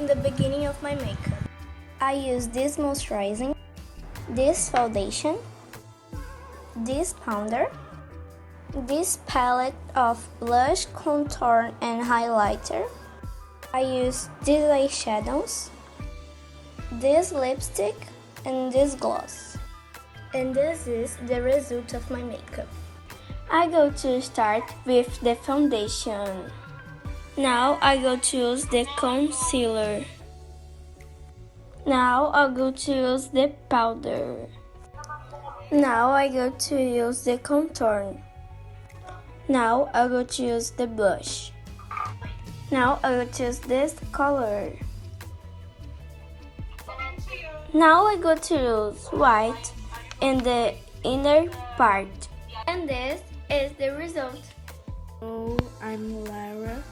in the beginning of my makeup. I use this moisturizing, this foundation, this powder, this palette of blush, contour, and highlighter. I use these eyeshadows, this lipstick, and this gloss. And this is the result of my makeup. I go to start with the foundation. Now I go to use the concealer. Now I go to use the powder. Now I go to use the contour. Now I go to use the blush. Now I go to use this color. Now I go to use white in the inner part. And this is the result. Hello, I'm Lara,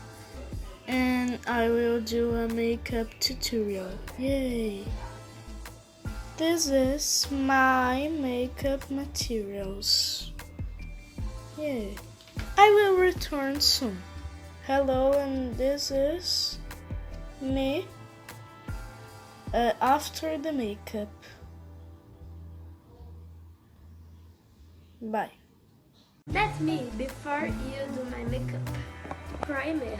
and I will do a makeup tutorial. Yay! This is my makeup materials. Yay! I will return soon. Hello, and this is me after the makeup. Bye. That's me before you do my makeup. Primer.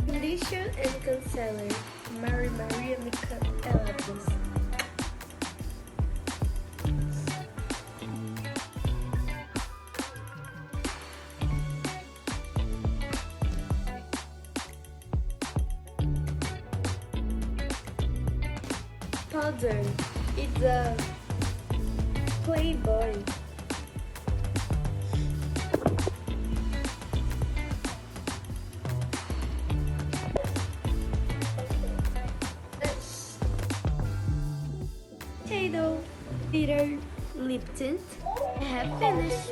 Foundation and concealer. Maria Makeup Elegance. Powder. It's a Playboy. Shadow, bitter lip tint. I have finished.